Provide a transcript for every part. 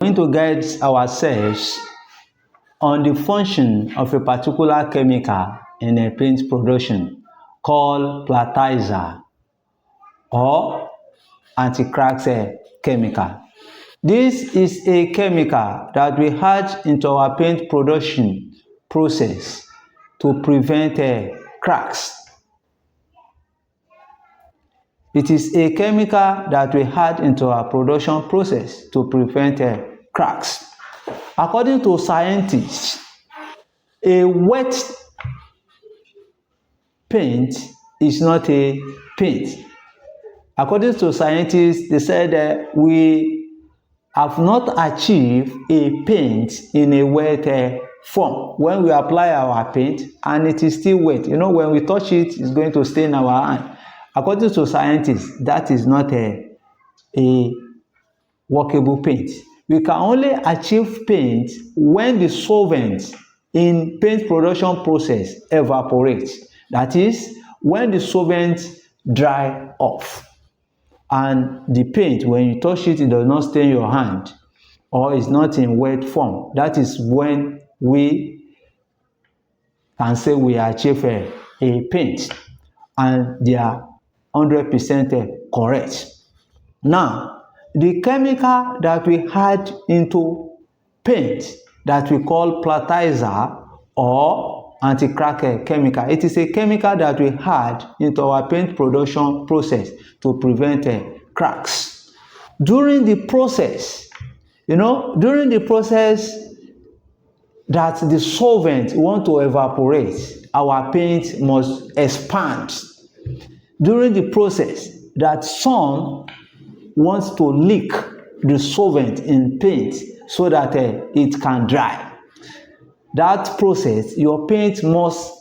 Going to guide ourselves on the function of a particular chemical in a paint production called platizer or anti-crack chemical. This is a chemical that we add into our paint production process to prevent cracks. It is a chemical that we add into our production process to prevent cracks. According to scientists, a wet paint is not a paint. According to scientists, they said that we have not achieved a paint in a wet form. When we apply our paint and it is still wet, when we touch it, it's going to stain our hand. According to scientists, that is not a workable paint. We can only achieve paint when the solvent in paint production process evaporates. That is, when the solvent dry off. And the paint, when you touch it, it does not stain your hand or is not in wet form. That is when we can say we achieve a paint and they are 100% correct. Now, the chemical that we add into paint that we call platizer or anti-crack chemical, it is a chemical that we add into our paint production process to prevent cracks. During the process, that the solvent want to evaporate, our paint must expand. During the process that sun wants to leak the solvent in paint so that it can dry. That process, your paint must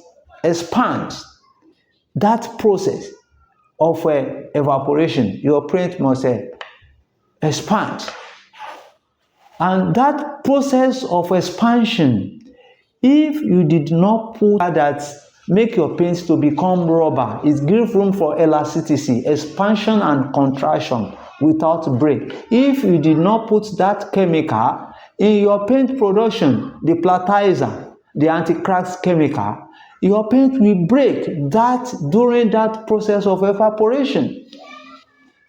expand. That process of evaporation, your paint must expand. And that process of expansion, if you did not put that, make your paint to become rubber, it gives room for elasticity, expansion and contraction without break. If you did not put that chemical in your paint production, the platizer, the anti-crack chemical, your paint will break that during that process of evaporation.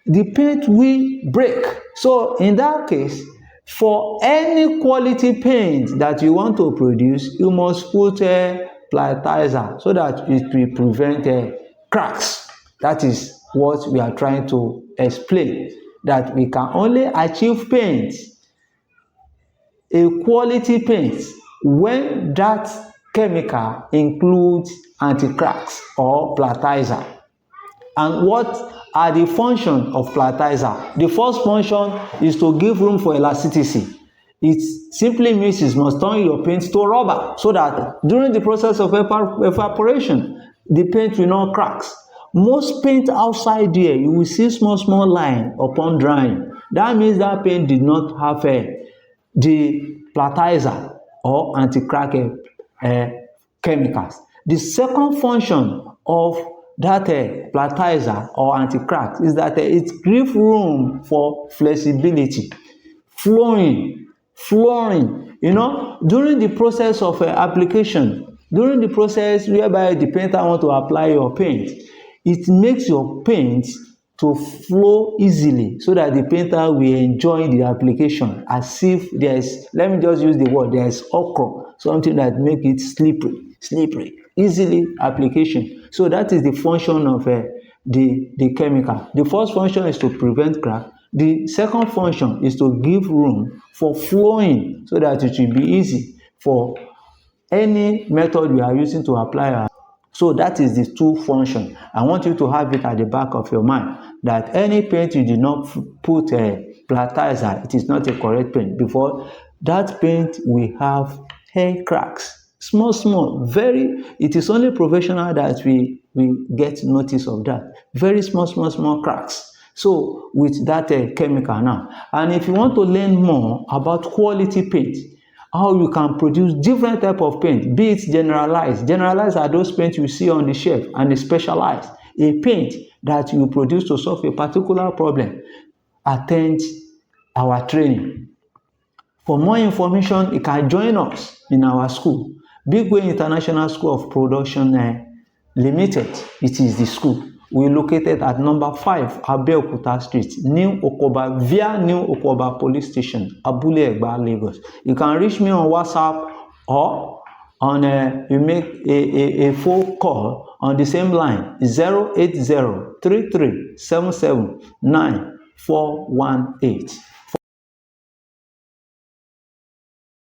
The paint will break. So in that case, for any quality paint that you want to produce, you must put a platizer so that it will prevent cracks. That is what we are trying to explain, that we can only achieve paint, a quality paint, when that chemical includes anti-cracks or platizer. And what are the functions of platizer? The first function is to give room for elasticity. It simply means it must turn your paint to rubber so that during the process of evaporation, the paint will not crack. Most paint outside there, you will see small line upon drying. That means that paint did not have the platizer or anti-crack chemicals. The second function of that platizer or anti-crack is that it gives room for flexibility, flowing. During the process of application, during the process whereby the painter want to apply your paint, it makes your paint to flow easily so that the painter will enjoy the application as if there is, let me just use the word, there is ochre, something that make it slippery, easily application. So that is the function of the chemical. The first function is to prevent crack. The second function is to give room for flowing so that it will be easy for any method we are using to apply. So that is the two function. I want you to have it at the back of your mind that any paint you did not put a platizer, it is not a correct paint, because that paint will have hair cracks, small, very. It is only professional that we get notice of that. Very small cracks. So with that chemical now, and if you want to learn more about quality paint, how you can produce different type of paint, be it generalized. Generalized are those paints you see on the shelf, and the specialized, a paint that you produce to solve a particular problem. Attend our training. For more information, you can join us in our school, Bigway International School of Production Limited. It is the school. We're located at number 5 Abeokuta Street, New Okoba, via New Okoba Police Station, Abule Egba, Lagos. You can reach me on WhatsApp or on you make a phone call on the same line 08033779418.